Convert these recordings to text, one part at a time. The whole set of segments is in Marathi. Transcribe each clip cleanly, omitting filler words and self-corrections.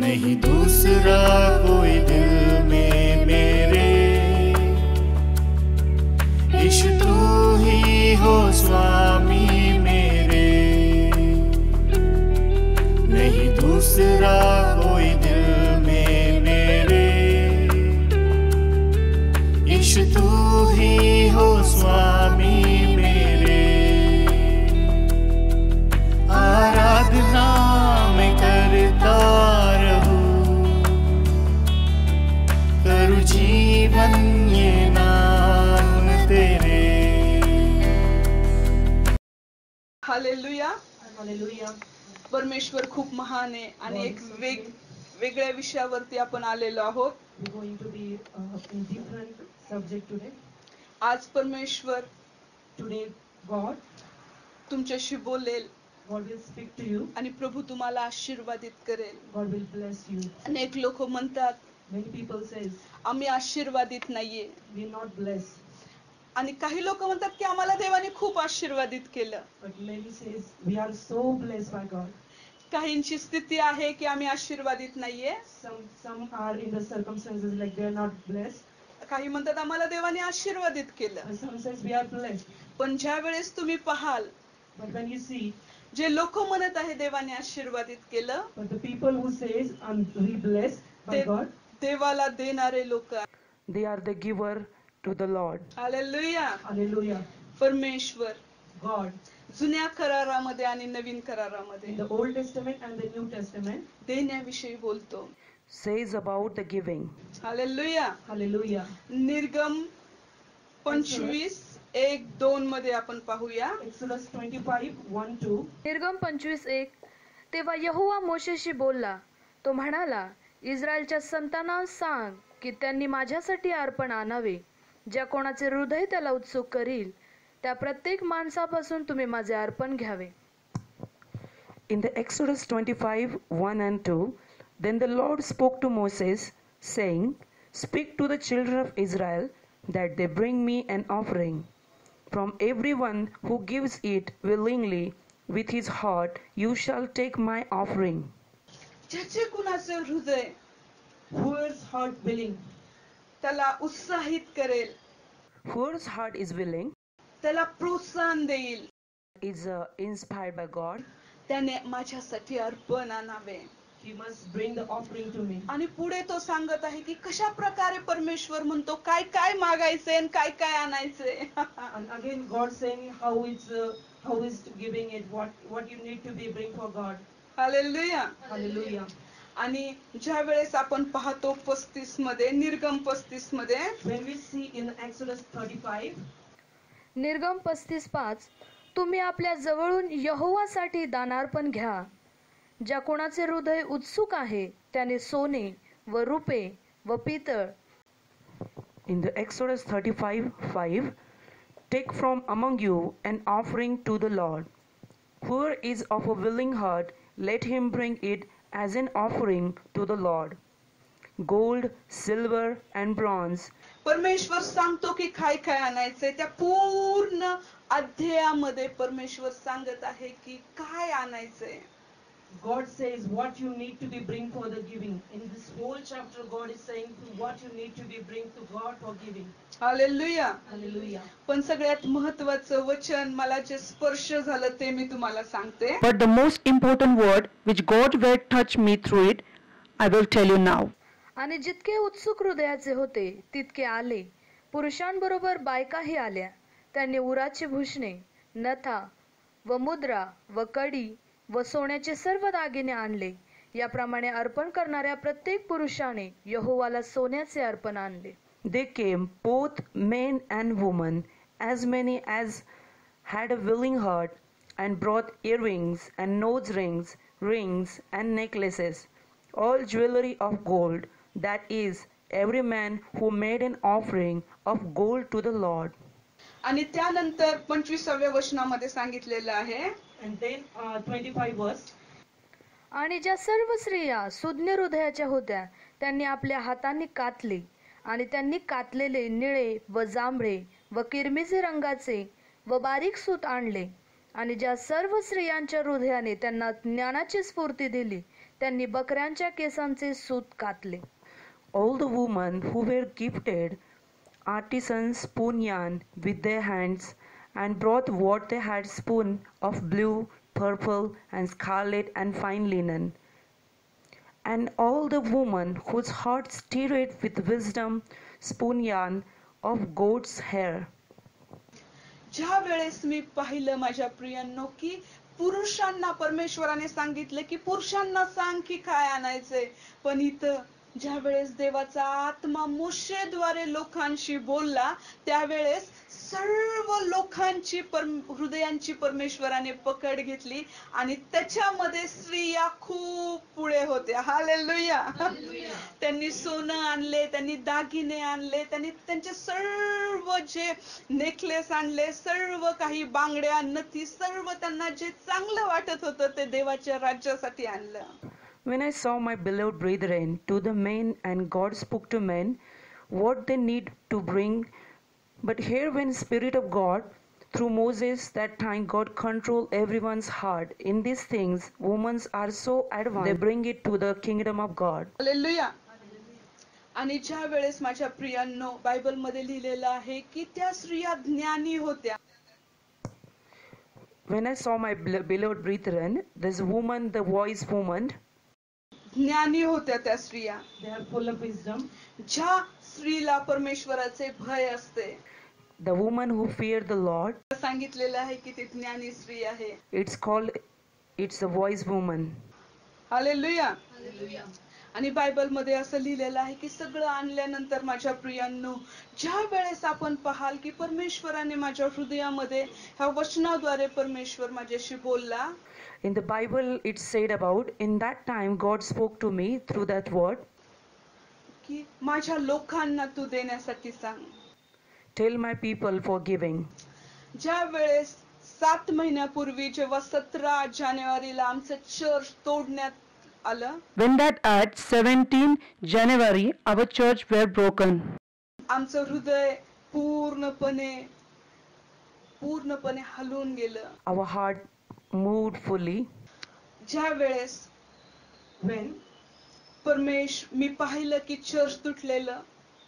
नहीं दूसरा कोई दिल में मेरे, यीशु तू ही हो स्वामी मेरे, नहीं दूसरा कोई दिल में मेरे, यीशु तू ही हो स्वामी मेरे। आराधना मैं करता रहूं, करूं जीवन ये नाम तेरे। Hallelujah, hallelujah. परमेश्वर खूप महान आहे आणि एक वेगळ्या विषयावरती आपण आलेलो आहोत. We're going to be in different subject today. आज परमेश्वर Today God तुमच्याशी बोलेल will speak to you. आणि प्रभू तुम्हाला आशीर्वादित करेल. God will bless you. अनेक लोक म्हणतात Many people says आम्ही आशीर्वादित नाहीये, we're not blessed. आणि काही लोक म्हणतात की आम्हाला देवाने खूप आशीर्वादित केलं. But many says we are so blessed by God. काहींची स्थिती आहे की आम्ही आशीर्वादित नाहीये. Some are in the circumstances like they are not blessed. काही म्हणतात आम्हाला देवाने आशीर्वादित केलं. And some says we are blessed. पण ज्या वेळेस तुम्ही पाहाल, But when you see, जे लोक म्हणत आहे देवाने आशीर्वादित केलं, but the people who says I'm really blessed by ते God, देवाला देणारे लोक. they are the giver to the Lord. Hallelujah. Hallelujah. परमेश्वर God जुन्या करारामध्ये आणि नवीन करारामध्ये in the Old Testament and the New Testament देण्याविषयी बोलतो. says about the giving. Hallelujah. Hallelujah. निर्गम 25:1-2 मध्ये आपण पाहूया. Exodus 25:1-2. निर्गम 25:1. तेव्हा यहोवा मोशेशी बोलला. तो म्हणाला, इस्रायलच्या संतानास सांग की त्यांनी माझ्यासाठी अर्पण आणावे. ज्या कोणाचे हृदय त्याला उत्सुक करील त्या प्रत्येक माणसापासून तुम्ही माझे अर्पण घ्यावे. In the Exodus 25:1-2, then the Lord spoke to Moses, saying, Speak to the children of Israel, that they bring me an offering. From everyone who gives it willingly with his heart, you shall take my offering. ज्याचे कुणाचे हृदय Whose heart willing, त्याला उत्साहित करेल, Whose heart is willing, त्याला प्रोत्साहन देईल, is inspired by God, त्याने माझ्यासाठी अर्पण आणावे. he must bring the offering to me. आणि पुढे तो सांगत आहे की कशा प्रकारे परमेश्वर म्हणतो काय काय मागायचंय आणि काय काय आणायचंय. And again God saying how is giving it, what you need to be bring for God. Hallelujah. Hallelujah. आणि ज्या वेळेस आपण पाहतो 35 मध्ये, निर्गम 35 मध्ये, When we see in Exodus 35, निर्गम 35:5. तुम्ही आपल्या जवळून यहोवासाठी दानार्पण घ्या. ज्या कोणाचे हृदय उत्सुक आहे त्याने सोने व रुपे व पितळ. in the Exodus 35:5, Take from among you an offering to the Lord. Whoever is of a willing heart, let him bring it as an offering to the Lord. Gold, silver, and bronze. परमेश्वर सांगतो की काय काय आणायचंय. त्या पूर्ण अध्यायामध्ये परमेश्वर सांगत आहे की काय आणायचंय. God says what you need to be bring for the giving. In this whole chapter God is saying what you need to be bring to God for giving. Hallelujah. Hallelujah. पण सगळ्यात महत्त्वाचं वचन मला जे स्पर्श झालं ते मी तुम्हाला सांगते. But the most important word which God will touch me through it, I will tell you now. आणि जितके उत्सुक हृदयाचे होते तितके आले. पुरुषांबरोबर बायकाही आल्या. त्यांनी उराची भूषणे, नथा व मुद्रा व कडी व सोन्याचे सर्व दागिने आणले. याप्रमाणे अर्पण करणाऱ्या प्रत्येक पुरुषाने यहोवाला सोन्याचे अर्पण आणले. They came, both men and women, as many as had a willing heart, and brought earrings and nose rings, rings and necklaces, all jewelry of gold, that is, every man who made an offering of gold to the Lord. आणि त्यानंतर 25व्या वचनामध्ये सांगितलेलं आहे. And then 25 verse. आणि ज्या सर्व स्त्रिया सुज्ञ हृदयाच्या होत्या त्यांनी आपल्या हातांनी कातले. आणि त्यांनी कातलेले निळे व जांभळे व किरमिजी रंगाचे व बारीक सूत आणले. आणि ज्या सर्व स्त्रियांच्या हृदयाने त्यांना ज्ञानाची स्फूर्ती दिली त्यांनी बकऱ्यांच्या केसांचे सूत कातले. All the women who were gifted artisans spun yarn with their hands and brought what they had spun of blue, purple, and scarlet and fine linen. And all the women whose hearts stirred with wisdom spun yarn of goat's hair. ज्या वेळेस मी पाहिलं माझ्या प्रियांनो की पुरुषांना परमेश्वराने सांगितलं की पुरुषांना सांग की काय आणायचंय, पण इथं ज्या वेळेस देवाचा आत्मा मोशेद्वारे लोकांशी बोलला त्यावेळेस सर्व लोकांची हृदयांची परमेश्वराने पकड घेतली आणि त्याच्यामध्ये स्त्रिया खूप पुढे होत्या. हालेलुया. त्यांनी सोनं आणले, त्यांनी दागिने आणले, त्यांनी त्यांचे सर्व जे नेकलेस आणले, सर्व काही बांगड्या नथी, सर्व त्यांना जे चांगलं वाटत होतं ते देवाच्या राज्यासाठी आणलं. When I saw my beloved brethren to the men, and God spoke to men what they need to bring, but here when Spirit of God through Moses that time God control everyone's heart in these things, women are so advanced they bring it to the kingdom of God. Hallelujah. आणि ज्या वेळेस माझ्या प्रियांनो बायबल मध्ये लिहिलेलं आहे की त्या स्त्रिया ज्ञानी होत्या. When I saw my beloved brethren, this woman, the wise woman, ज्ञानी होत्या त्या स्त्रिया. They are full of wisdom. ज्या स्त्रीला परमेश्वराचे भय असते, the woman who feared the Lord, सांगितलेलं आहे की ती ज्ञानी स्त्री आहे. it's a wise woman. Hallelujah. आणि बायबल मध्ये असं लिहिलेलं आहे की सगळं आणल्यानंतर माझ्या प्रियांनो ज्या वेळेस आपण पाहाल की परमेश्वराने माझ्या हृदयामध्ये ह्या वचनाद्वारे परमेश्वर माझ्याशी बोलला. In the Bible it said about, in that time God spoke to me through that word, की माझ्या लोकांना तू देण्यासाठी सांग. tell my people for giving. ज्या वेळेस 7 महिन्यापूर्वी जेव्हा 17 जानेवारीला आमचं चर्च तोडण्यात आलं, When that at 17 January our church were broken, आमचं हृदय पूर्णपणे हलून गेलं. Our heart moved fully. ज्या वेळेस When मी पाहिलं की चर्च तुटलेलं,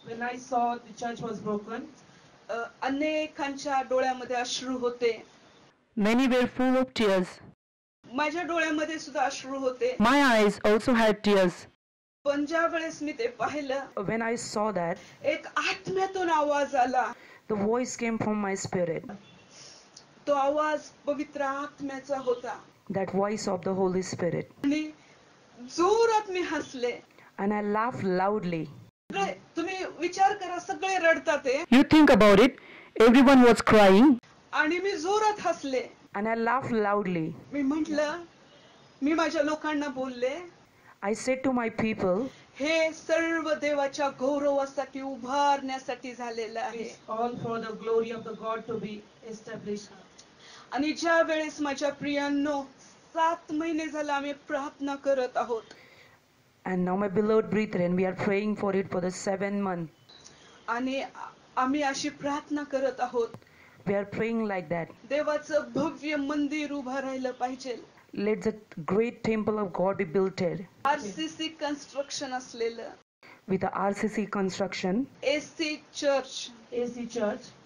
when I saw the church was broken, अनेकांच्या डोळ्यामध्ये अश्रू होते. many were full of tears. माझ्या डोळ्यामध्ये सुद्धा अश्रू होते. My eyes also had tears. पण ज्या वेळेस मी ते पाहिलं, When I saw that, एक आत्म्यातून आवाज आला. the voice came from my spirit. तो आवाज पवित्र आत्म्याचा होता. That voice of the Holy Spirit. आणि जोरात मी हसले. And I laughed loudly. तुम्ही विचार करा, सगळे रडतात ते, You think about it, everyone was crying. आणि मी जोरात हसले. And I laughed loudly. मी म्हटलं, मी माझ्या लोकांना बोलले, I said to my people, हे सर्व देवाच्या गौरवासाठी उभारण्यासाठी झालेलं आहे. it's all for the glory of the God to be established. आणि ज्या वेळेस माझ्या प्रियांनो 7 महिने झाले आम्ही प्रार्थना करत आहोत. and now my beloved brethren, we are praying for it for the 7 months. आणि आम्ही अशी प्रार्थना करत आहोत, We are praying like that. देवाचं भव्य मंदिर उभं राहिलं पाहिजे. Let the great temple of God be built here RCC construction असलेलं, with the RCC construction. AC church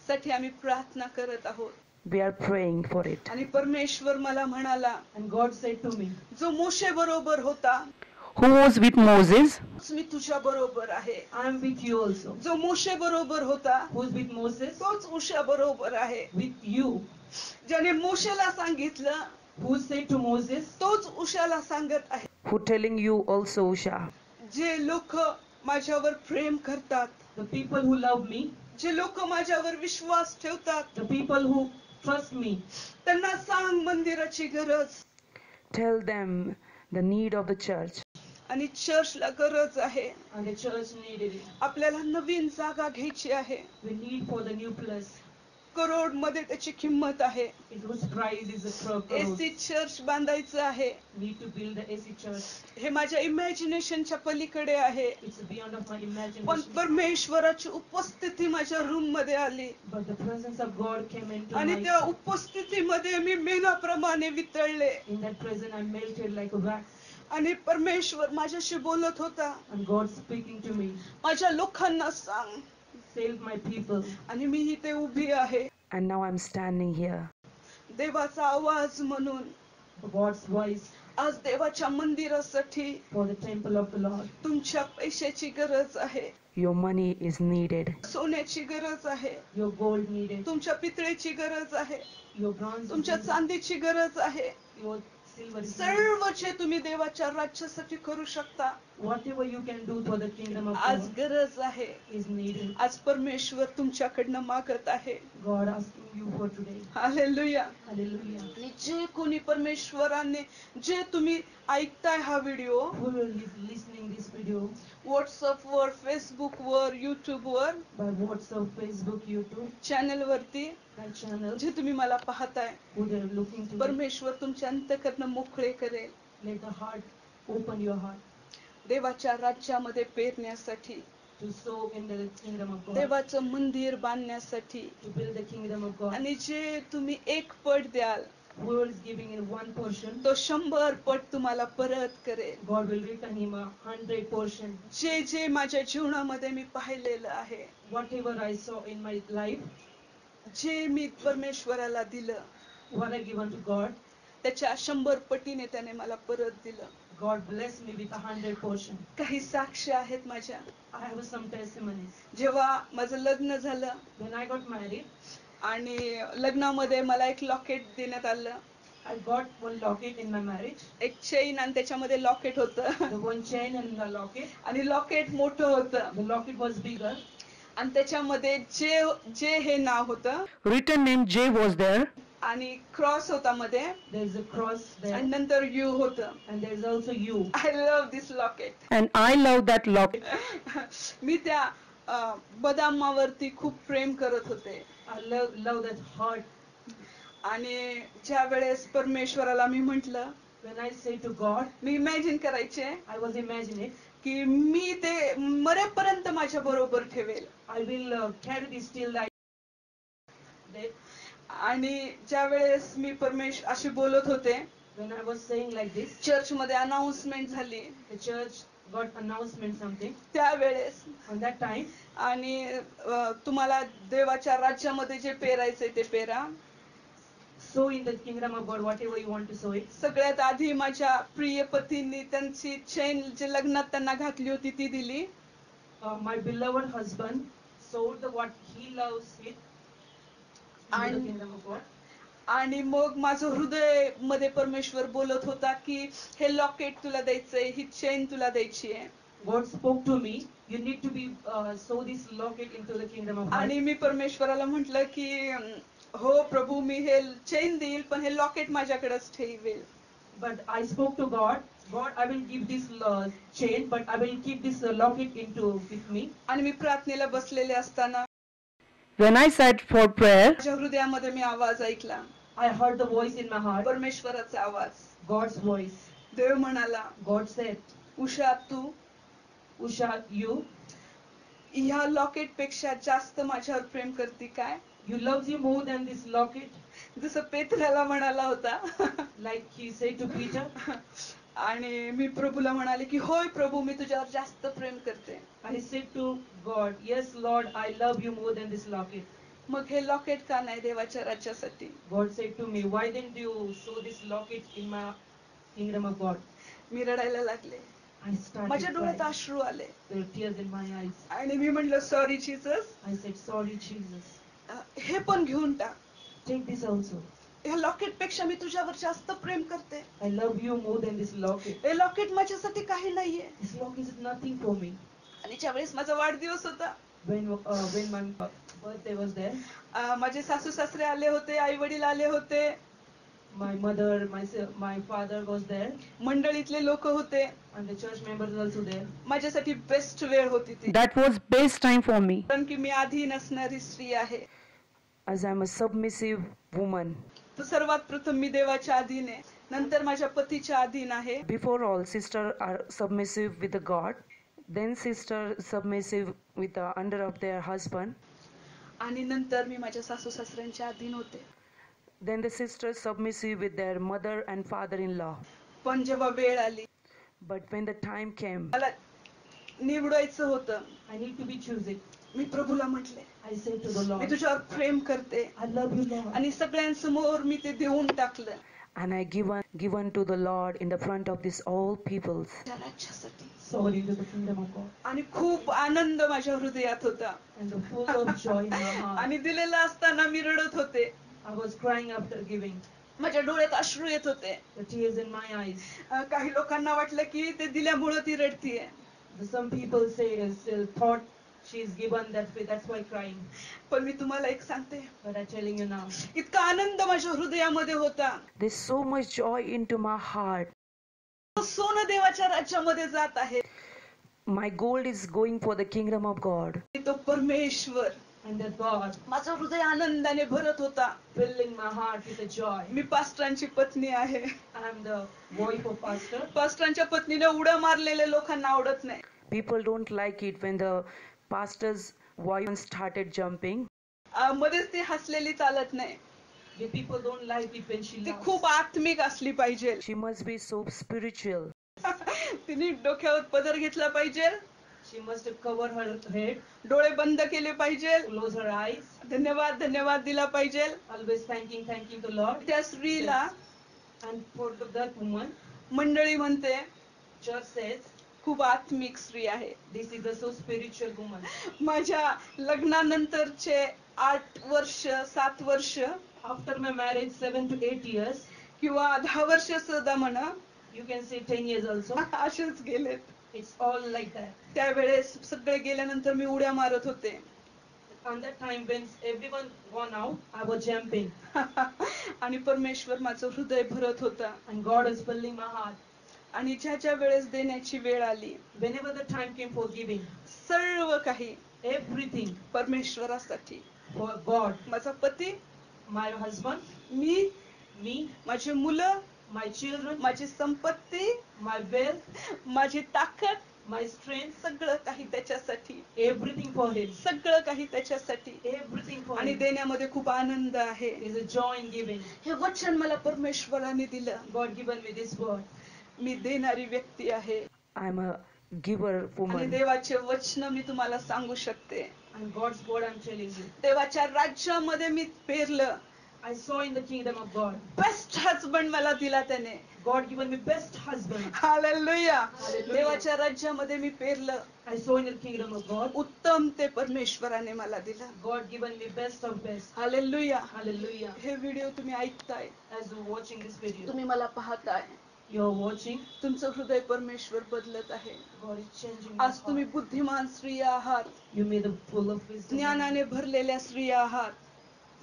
साठी आम्ही प्रार्थना करत आहोत. We are praying for it. आणि परमेश्वर मला म्हणाला, and God said to me, जो मोशे बरोबर होता Who was with Moses? तोच मी तुझ्या बरोबर आहे. I am with you also. जो मोशे बरोबर होता Who is with Moses? तोच उषा बरोबर आहे. With you. ज्याने मोशेला सांगितलं Who said to Moses? तोच उषाला सांगत आहे. Who telling you also, Usha? जे लोक माझ्यावर प्रेम करतात, The people who love me, जे लोक माझ्यावर विश्वास ठेवतात, the people who trust me, त्यांना सांग मंदिराची गरज. Tell them the need of the church. आणि चर्चला गरज आहे. and the church needed it. आपल्याला नवीन जागा घ्यायची आहे. We need for the new place. Crore मध्ये त्याची किंमत आहे. It was priced as a crore. AC church बांधायचं आहे. Need to build the AC church. हे माझ्या इमॅजिनेशनच्या पलीकडे आहे. It's beyond of my पण imagination. परमेश्वराची उपस्थिती माझ्या रूम मध्ये आली But the presence of God came into आणि my. त्या उपस्थितीमध्ये मी मेणाप्रमाणे वितळले In that presence, I melted like a wax. आणि परमेश्वर माझ्याशी बोलत होता. And God speaking to me. माझ्या लोकांना सांग. Save my people. आणि मी इथे उभी आहे. And now I'm standing here. देवाचा आवाज म्हणून God's voice आज देवाच्या मंदिरासाठी for the temple of the Lord. तुमच्या पैशाची गरज आहे. Your money is needed. सोन्याची गरज आहे. Your gold needed. तुमच्या पितळेची गरज आहे. Your bronze. तुमच्या चांदीची गरज आहे. Your silver. is needed. सर्व जे तुम्ही देवाच्या राज्यासाठी करू शकता Whatever you can do for the kingdom of आज God गरज आहे. is needed. आज परमेश्वर तुमच्याकडनं मागत आहे. God asking you for today. Hallelujah. Hallelujah. आणि जे कोणी परमेश्वराने जे तुम्ही ऐकताय हा video Who is listening this video WhatsApp वर, फेसबुक वर, युट्यूब वर, by WhatsApp, Facebook, YouTube, channel वरती my channel, जे तुम्ही मला पाहताय who they are looking to, परमेश्वर तुमच्या अंतःकरण मोकळे करेल. let the heart, open your heart देवाच्या राज्यामध्ये पेरण्यासाठी, to sow in the kingdom of God, देवाचं मंदिर बांधण्यासाठी. to build the kingdom of God. आणि जे तुम्ही एक पट द्याल Who is giving in one portion, तो 100 पट तुम्हाला परत करेल. God will return him 100%. जे जे माझ्या जीवनामध्ये मी पाहिलेलं आहे, Whatever I saw in my life, जे मी परमेश्वराला दिलं what I given to God, त्याच्या 100 पटीने त्याने मला परत दिलं. God bless me with 100%. काही साक्ष आहेत माझ्या. I have some testimonies. जेव्हा माझं लग्न झालं When I got married, आणि लग्नामध्ये मला एक लॉकेट देण्यात आलं. I got one locket in my marriage. एक चेन आणि त्याच्यामध्ये लॉकेट होतं. The one chain and the locket. आणि लॉकेट मोठं होतं. The locket was bigger. आणि त्याच्यामध्ये जे जे हे नाव होतं Written name J was there. आणि क्रॉस होता मध्ये There is a cross there. आणि नंतर यू होतं. And there is also you. I love this locket. And I love that lock. मी त्या बदामावरती खूप प्रेम करत होते. I love that heart. आणि ज्या वेळेस परमेश्वराला मी म्हंटल, When I say to God, me imagine करायचे I was imagining की मी ते मरेपर्यंत माझ्या बरोबर ठेवेल. I will carry this till I death. आणि ज्या वेळेस मी अशी बोलत होते, When I was saying like this, church मध्ये अनाउन्समेंट झाली the church got announcement something. त्यावेळेस. On that time, आणि तुम्हाला देवाच्या राज्यामध्ये जे पेरायचंय ते पेरा. sow in the kingdom of God whatever you want to sow it. सगळ्यात आधी माझ्या प्रिय पतींनी त्यांची चेन जे लग्नात त्यांना घातली होती ती दिली. My beloved husband sowed the what he loves it in the And- kingdom of God. आणि मग माझं हृदय मध्ये परमेश्वर बोलत होता की हे लॉकेट तुला द्यायचंय, ही चेन तुला द्यायची आहे. God spoke to me, you need to be sow this locket into the kingdom of God. आणि मी परमेश्वराला म्हंटल की हो प्रभू, मी हे चेन देईल पण हे लॉकेट माझ्याकडेच ठेवेल. But I spoke to God, God, I will give this chain, but I will keep this locket into with me. आणि मी प्रार्थनेला बसलेले असताना When I sat for prayer, माझ्या हृदयामध्ये मी आवाज ऐकला, I heard the voice in my heart, परमेश्वराचा आवाज. God's voice. देव म्हणाला, God said, उषा तू Usha, you ह्या लॉकेट पेक्षा जास्त माझ्यावर प्रेम करते काय? loves you more than this locket, जसं पेत्राला म्हणाला होता. like he said to Peter. आणि मी प्रभूला म्हणाले की होय प्रभू, मी तुझ्यावर जास्त प्रेम करते. I said to God, yes Lord, I love you more than this locket. मग हे लॉकेट का नाही देवाच्या राज्यासाठी? God said to me, why didn't you sow this locket in my kingdom of God? मी रडायला लागले. I started माझ्या डोळ्यात crying. अश्रू आले. There were tears in my eyes. आणि मी म्हटलं sorry Jesus, I said, sorry Jesus, हे पण घेऊन टाक. take this also. या लॉकेट पेक्षा मी तुझ्यावर जास्त प्रेम करते. I love you more than this locket. हे लॉकेट माझ्यासाठी काही नाहीये. This locket is nothing for me. आणि ज्यावेळेस माझा वाढदिवस होता, When my birthday was there, माझे सासू सासरे आले होते, आई वडील आले होते, my mother, my father was there, मंडळीतले लोक होते. and the church members also there. माझ्यासाठी बेस्ट वेळ होती ती, that was best time for me. कारण की मी आधी नसणारी स्त्री आहे. as I'm a submissive woman. तर सर्वात प्रथम मी देवाच्या अधीन आहे, नंतर माझ्या पतीच्या अधीन आहे. Before all, sister are submissive with the God, then sister submissive with the under of their husband, आणि नंतर मी माझ्या सासू सासऱ्यांच्या अधीन होते. then the sisters submissive with their mother and father-in-law. पण जेव्हा वेळ आली, But when the time came, मला निवडायचं होतं, I need to be choosing. मी प्रभूला म्हटले, I say to the me Lord, तुझ्यावर प्रेम करते, I love you, Lord. आणि सगळ्यांसमोर मी ते देऊन टाकलं and I given to the Lord in the front of these all peoples. त्या राज्यासाठी. Sold into the kingdom of God. आणि खूप आनंद माझ्या हृदयात होता, And the full of joy in my heart. आणि दिलेला असताना मी रडत होते. I was crying after giving. माझ्या डोळ्यात अश्रू येत होते. The tears in my eyes. काही लोकांना वाटलं की ते दिल्यामुळं ती रडतीये. Some people say, thought she's given that's why crying. पण मी तुम्हाला एक सांगते, But I'm telling you now, इतका आनंद माझ्या हृदयामध्ये होता. There's so much joy into my heart. सोनं देवाच्या राज्यामध्ये जात आहे. My gold is going for the kingdom of God. तो परमेश्वर and that God माझं हृदय आनंदाने भरत होता. filling my heart with a joy. मी पास्टरांची पत्नी आहे. I am the wife of pastor. पास्टरांच्या पत्नीने उड्या मारलेले लोकांना आवडत नाही. People don't like it when the pastor's wife started jumping. मध्येच ती हसलेली चालत नाही. The people don't like it when she ती laughs. खूप आत्मिक असली पाहिजे. She must be so spiritual. तिने डोक्यावर पदर घेतला पाहिजे, She must cover her head, डोळे बंद केले पाहिजे, close her eyes, धन्यवाद धन्यवाद दिला पाहिजे. always thanking the Lord. त्या स्त्रीला And for that woman, मंडळी म्हणते church says, खूप आत्मिक स्त्री आहे. this is a so spiritual woman. माझ्या लग्नानंतरचे 8 वर्ष 7 वर्ष After my marriage, 7 to 8 years, किंवा 10 वर्ष सुद्धा म्हणा, you can say 10 years also, असेच गेलेत. it's all like that. त्यावेळेस सगळे गेल्यानंतर मी उड्या मारत होते. On that time when everyone gone out, I was jumping. आणि परमेश्वर माझं हृदय भरत होता. And God is filling my heart. आणि ज्या वेळेस देण्याची वेळ आली, Whenever the time came for giving, सर्व काही everything परमेश्वरासाठी. for God, माझा पती, my husband, मी, me, माझी मुलं, my children, माझी संपत्ती, my wealth, माझी ताकद, my strength, सगळं काही त्याच्यासाठी. everything for Him. सगळं काही त्याच्यासाठी. Everything for आणि Him. देण्यामध्ये खूप आनंद आहे. There is a joy in giving. हे वचन मला परमेश्वराने दिलं. God given me this word. मी देणारी व्यक्ती आहे. I'm a giver आणि woman. देवाचे वचन मी तुम्हाला सांगू शकते. And God's word I'm telling you. देवाच्या राज्यामध्ये मी पेरलं. I saw in the kingdom of God. Best husband मला दिला त्याने. God given me best husband. Hallelujah. Hallelujah. देवाच्या राज्यामध्ये मी पेरलं. I saw in the kingdom of God. उत्तम ते परमेश्वराने मला दिलं. God given me best of best. Hallelujah. Hallelujah. हे व्हिडिओ तुम्ही ऐकताय, As you're watching this video, तुम्ही मला पाहताय, you're watching. तुमचं हृदय परमेश्वर बदलत आहे. God is changing my आज तुम्ही heart. बुद्धिमान स्त्रिया आहात, You made them full of wisdom. ज्ञानाने भरलेल्या स्त्रिया आहात.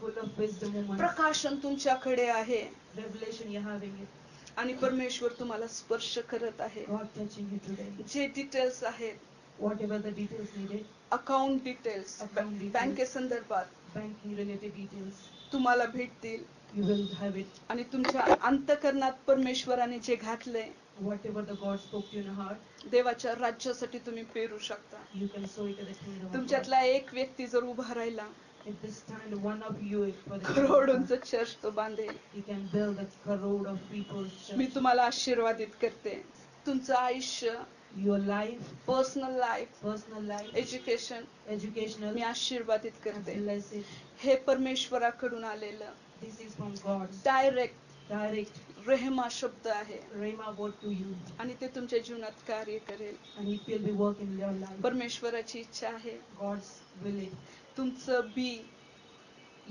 Full of wisdom woman. प्रकाशन तुमच्याकडे आहे Revelation you're having it. आणि परमेश्वर तुम्हाला स्पर्श करत आहे. God touching you today. जे डिटेल्स आहेत, Whatever the details needed, account details, Account details. बँकेसंदर्भात banking related details, तुम्हाला भेटतील. you will have it. आणि तुमच्या अंतःकरणात परमेश्वराने जे घातलंय, Whatever the God spoke to you in your heart, देवाच्या राज्यासाठी तुम्ही पेरू शकता. you can sow it in the kingdom of God. तुमच्यातला एक व्यक्ती जर उभा राहिला, If this time one of you is for the करोडोंचं चर्च तो बांधेल. you can build a crore of people's me church. तुम्हाला आशीर्वादित करते. तुमचं आयुष्य, Your life, personal life, personal life, education educational, मी आशीर्वादित करते. bless it. हे परमेश्वराकडून आलेलं This is from God. Direct Direct रेहमा शब्द आहे Rhema word to you, आणि ते तुमच्या जीवनात कार्य करेल. and it will be working in your life. परमेश्वराची इच्छा आहे God's willing. तुमचं बी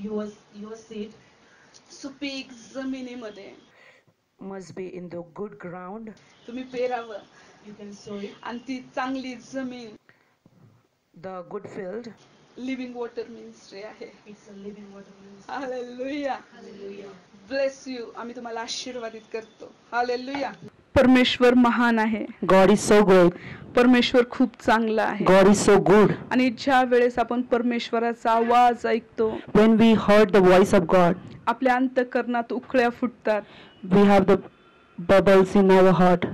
Your seed सुपीक जमिनीमध्ये Must be in the good ground. तुम्ही पेरावं you can sow it. आणि ती चांगली जमीन The good field. Living water ministry आहे. It's a living water ministry. Hallelujah. Hallelujah. Bless you. आम्ही तुम्हाला आशीर्वादित करतो. हालेलुया. परमेश्वर महान आहे. God is so great. परमेश्वर खूप चांगला आहे. God is so good. आणि ज्या वेळेस आपण परमेश्वराचा आवाज ऐकतो, When we heard the voice of God, आपल्या अंतःकरणात उकळ्या फुटतात, we have the bubbles in our heart,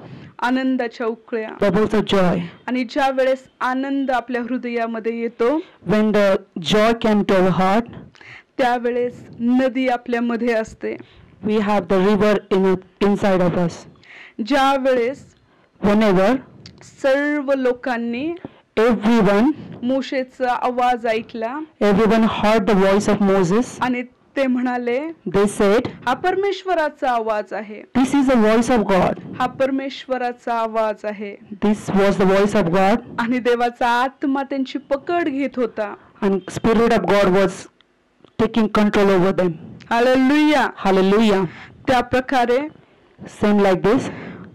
आनंदाच्या उकळ्या. bubbles of joy. आणि ज्या वेळेस आनंद आपल्या हृदयामध्ये येतो, When the joy came to our heart, त्यावेळेस नदी आपल्यामध्ये असते. we have the river inside of us. ज्या वेळेस Whenever सर्व लोकांनी everyone आवाज ऐकला everyone heard the voice of Moses, आणि ते म्हणाले, they said, हा परमेश्वराचा आवाज आहे, this is the voice of God. हा परमेश्वराचा आवाज आहे. This was the voice of God, आणि देवाचा आत्मा त्यांची पकड घेत होता. and Spirit of God was taking control over them. Hallelujah. Hallelujah. त्या प्रकारे Same like this,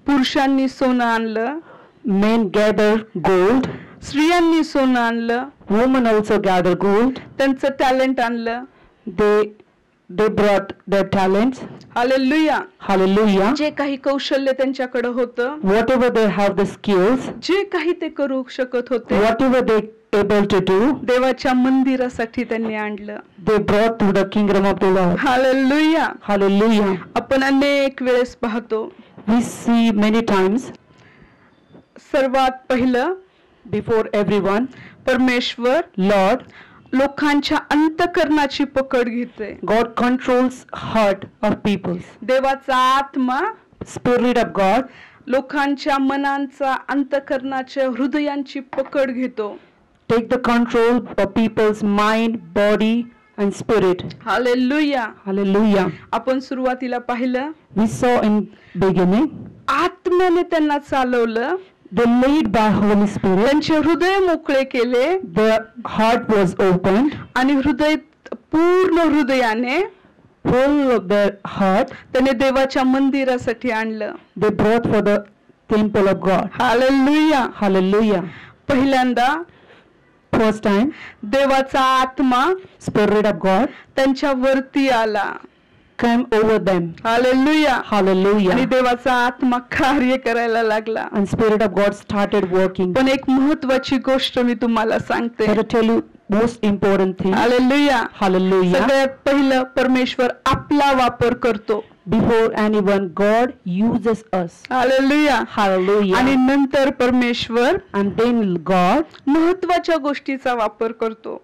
पुरुषांनी सोनं आणलं, men gather gold, स्त्रियांनी सोनं आणलं, women also gather gold. त्यांचं टॅलेंट आणलं. They brought their talents. Hallelujah. Hallelujah. जे काही कौशल्य त्यांच्याकडे होतं, Whatever they have the skills, जे काही ते करू शकत होते, whatever they able to do, देवाच्या मंदिरासाठी त्यांनी आणलं. they brought to the kingdom of the Lord. Hallelujah. Hallelujah. आपण अनेक वेळेस पाहतो, We see many times, सर्वात पहिलं before everyone, परमेश्वर Lord, लोकांच्या अंतःकरणाची पकड घेते. God controls heart of people. देवाचा आत्मा Spirit of God लोकांच्या मनांचा, अंतःकरणाच्या, हृदयांची पकड घेतो. take the control of people's mind, body and spirit. Hallelujah. Hallelujah. आपण सुरुवातीला पाहिलं, We saw in beginning, आत्म्याने त्यांना चालवलं, they led by Holy Spirit. त्यांचे हृदय मोकळे केले Their heart was opened, आणि पूर्ण हृदयाने full of their heart. त्याने देवाच्या मंदिरासाठी आणलं. They brought for the temple of God. Hallelujah. Hallelujah. पहिल्यांदा First time, देवाचा आत्मा Spirit of God त्यांच्या वरती आला. came over them. हालेलुया. आणि Hallelujah. देवाचा आत्मा कार्य करायला लागला. And Spirit of God started working. पण एक महत्वाची गोष्ट मी तुम्हाला सांगते. Let me tell you most important thing. Hallelujah. Hallelujah. सगळ्यात पहिलं परमेश्वर आपला वापर करतो. Before anyone, God uses us. Hallelujah. आणि Hallelujah. नंतर परमेश्वर And then God महत्वाच्या गोष्टीचा वापर करतो.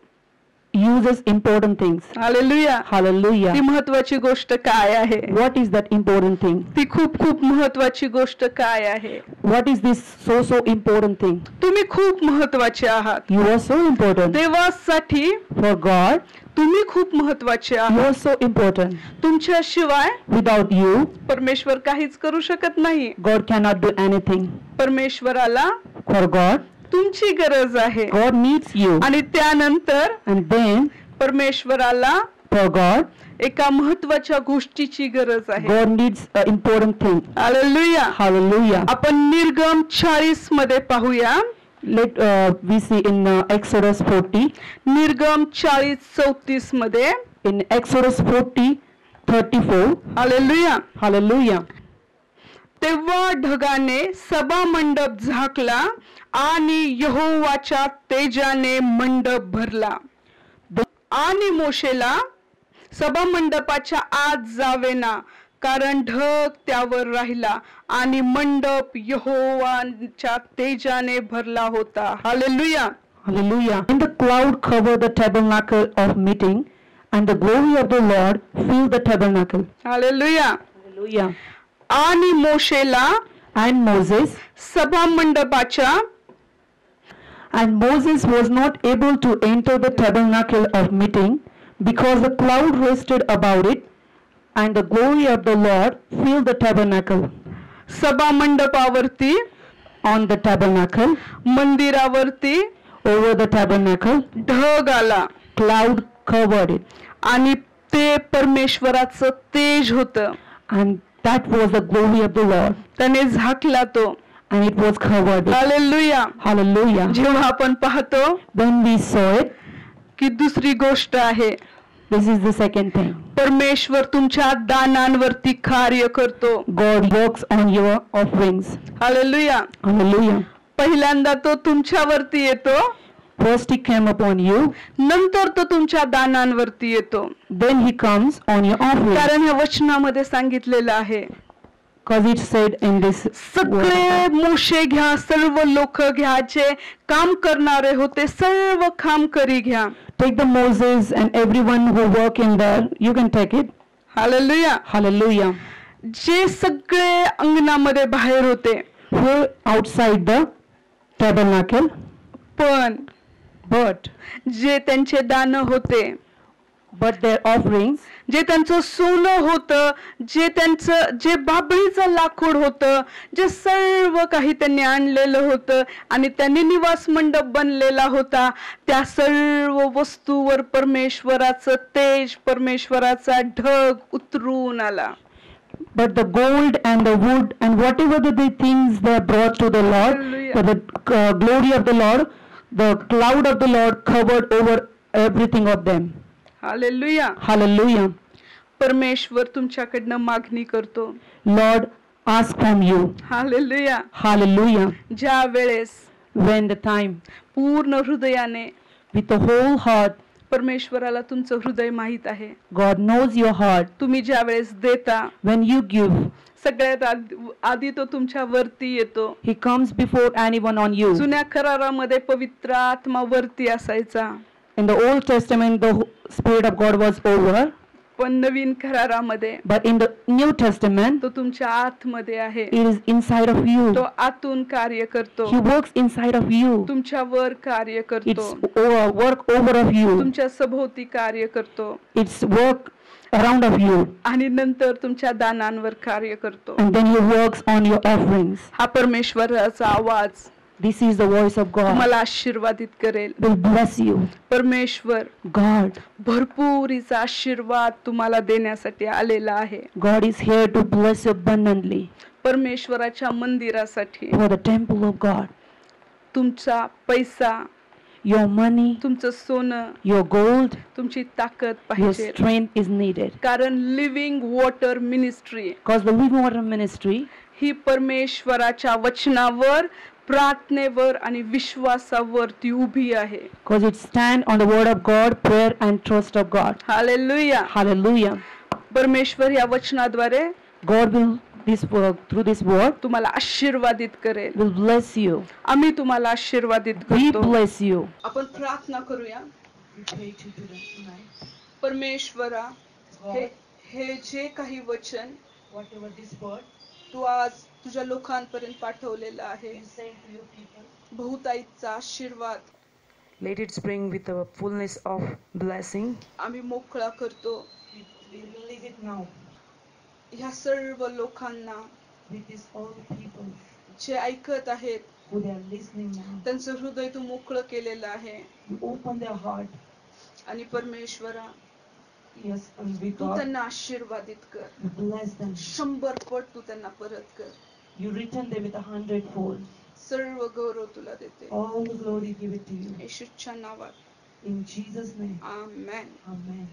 uses important things. हालेलुया. ती Hallelujah. महत्वाची गोष्ट काय आहे? What is that important thing? ती खूप महत्वाची गोष्ट काय आहे? What is this so important thing? तुम्ही खूप महत्वाचे आहात. You are so important. देवासाठी For God, तुम्ही खूप महत्वाचे you आहात. are so important. तुमच्याशिवाय Without you, परमेश्वर काहीच करू शकत नाही. God cannot do anything. परमेश्वराला For God, तुमची गरज आहे. God needs you. आणि त्यानंतर And then, परमेश्वराला for God, एका महत्वाच्या गोष्टीची गरज आहे. God needs an important thing. Hallelujah. Hallelujah. आपण निर्गम 40 मध्ये पाहूया. We see in Exodus 40. निर्गम 40:34 मध्ये. In Exodus 40:34. हालेलुया. Hallelujah. तेव्हा ढगाने सभा मंडप झाकला आणि यहोवाच्या तेजाने मंडप भरला. आणि मोशेला सभा मंडपाच्या आत जावेना, कारण ढग त्यावर राहिला आणि मंडप यहोवाच्या तेजाने भरला होता. Hallelujah. Hallelujah. And the cloud covered the tabernacle of meeting, and the glory of the Lord filled the tabernacle. Hallelujah. Hallelujah. आणि मोशेला And Moses was not able to enter the tabernacle of meeting, because the cloud rested about it, and the glory of the Lord filled the tabernacle. सभा मंडपावरती, On the tabernacle, मंदिरावरती over the tabernacle, ढग आला cloud covered it, आणि ते परमेश्वराचं तेज होतं. and that was the glory of the Lord, त्याने झाकला तो. and it was covered. Hallelujah. Hallelujah. जेव्हा आपण पाहतो When we saw it, की दुसरी गोष्ट आहे, this is the second thing. परमेश्वर तुमच्या दानांवरती कार्य करतो. God works on your offerings. Hallelujah. Hallelujah. पहिल्यांदा तो तुमच्यावरती येतो, First he came upon you, नंतर तो तुमच्या दानांवरती येतो. then he comes on your offering. कारण ह्या वचनामध्ये सांगितलेलं आहे, Because it said in this सगळे word, मोशे घ्या, सर्व लोक घ्या, जे काम करणारे होते सर्व काम करी घ्या. take the Moses and everyone who work in there, you can take it. Hallelujah. Hallelujah. जे सगळे अंगणामध्ये बाहेर होते, Who outside the tabernacle, पण but जे त्यांचे दान होते, their offerings, जे त्यांचं सोनं होतं, जे बाबळीचं लाकूड होतं, जे सर्व काही त्यांनी आणलेलं होतं आणि त्यांनी निवास मंडप बनलेला होता, त्या सर्व वस्तूवर परमेश्वराचं तेज, परमेश्वराचा ढग उतरून आला. but the gold and the wood and whatever the things they brought to the Lord, Hallelujah. but the glory of the Lord, the cloud of the Lord covered over everything of them. Hallelujah. Hallelujah. परमेश्वर तुमच्याकडनं मागणी करतो. Lord, ask from you. Hallelujah. Hallelujah. ज्या वेळेस When the time, पूर्ण हृदयाने with the whole heart, परमेश्वराला तुमचं हृदय माहित आहे. God knows your heart. तुम्ही ज्या वेळेस देता, When you give, सगळ्यात आधी तो तुमच्या वरती येतो. He comes before anyone on you. जुन्या करारामध्ये पवित्र आत्मा वरती असायचा, In the Old Testament, the Spirit of God was over, पण नवीन करारामध्ये but in the New Testament, तो तुमच्या आतमध्ये आहे. it is inside of you. तो आतून कार्य करतो, He works inside of you. तुमच्यावर कार्य It's करतो, work over of you. तुमच्या सभोवती कार्य करतो It's work around of you. आणि नंतर तुमच्या दानांवर कार्य करतो. And then He works on your offerings. हा परमेश्वराचा आवाज This is the voice of God. तुम्हाला आशीर्वादित करेल. Will bless you. परमेश्वर God. भरपूरीचा आशीर्वाद तुम्हाला देण्यासाठी आलेला आहे. God is here to bless you abundantly परमेश्वराच्या मंदिरासाठी for the temple of God. तुमचा पैसा, Your money, तुमचं सोनं, your gold, तुमची ताकद your पाहिजे. strength is needed. कारण living water ministry Because the living water ministry ही परमेश्वराच्या वचनावर, प्रार्थनेवर आणि विश्वासावर ती उभी आहे. because it stand on the word of God, prayer and trust of God. Hallelujah. Hallelujah. परमेश्वर या वचनाद्वारे God will this work through this word तुम्हाला आशीर्वादित करेल. will bless you. आम्ही तुम्हाला आशीर्वादित We करतो. bless you. आपण प्रार्थना करूया. We pray to you tonight. परमेश्वरा, God, हे जे काही वचन whatever this word तू आज तुझ्या लोकांपर्यंत पाठवलेलं आहे, you send to your people, बहुताईचा आशीर्वाद Let it spring with a fullness of blessing. आम्ही मोकळा करतो. we release it now ह्या सर्व लोकांना with these all people जे ऐकत आहेत, who they are listening now. त्यांचं हृदय तू मोकळं केलेलं आहे. You open their heart. आणि परमेश्वरा, Yes, and we Tu God, त्यांना आशीर्वादित कर. you bless them. 100 पट तू त्यांना परत कर. You return them with 100-fold. सर्व गौरव तुला देते, All the glory give it to you. येशूच्या नावात. In Jesus' name. Amen. Amen.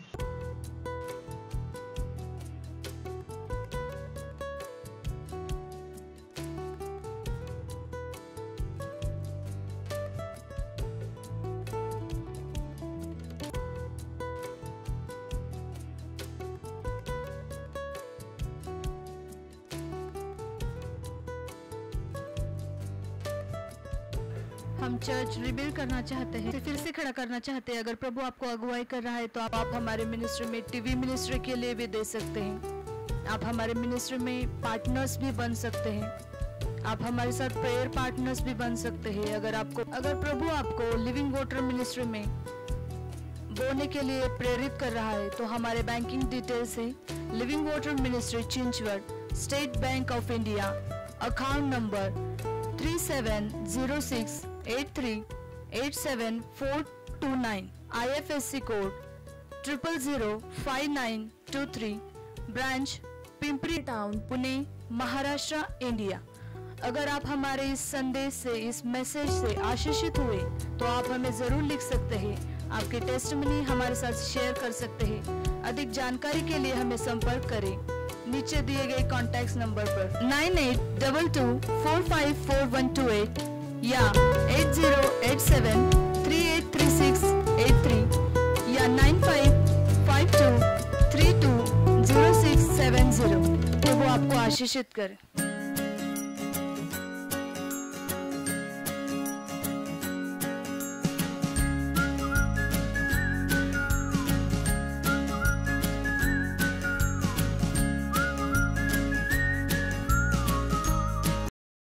हम चर्च रिबिल्ड करना चाहते हैं, फिर से खड़ा करना चाहते हैं। अगर प्रभु आपको अगुवाई कर रहा है तो आप हमारे मिनिस्ट्री में टीवी मिनिस्ट्री के लिए भी दे सकते हैं। आप हमारे मिनिस्ट्री में पार्टनर्स भी बन सकते हैं। आप हमारे साथ प्रेयर पार्टनर्स भी बन सकते हैं। अगर प्रभु आपको लिविंग वाटर मिनिस्ट्री में बोने के लिए प्रेरित कर रहा है तो हमारे बैंकिंग डिटेल्स है living water ministry Chinchwad, state bank of India, account number 3706838749, IFSC code 0005923, branch Pimpri town, Pune, Maharashtra, India. अगर आप हमारे इस संदेश से, इस मैसेज से आशीषित हुए तो आप हमें जरूर लिख सकते हैं। आपके टेस्टमनी हमारे साथ शेयर कर सकते हैं। अधिक जानकारी के लिए हमें संपर्क करें नीचे दिए गए कॉन्टैक्ट नंबर पर 9822454128 या 8087383683 या 9552320670। वो आपको आशीषित करे।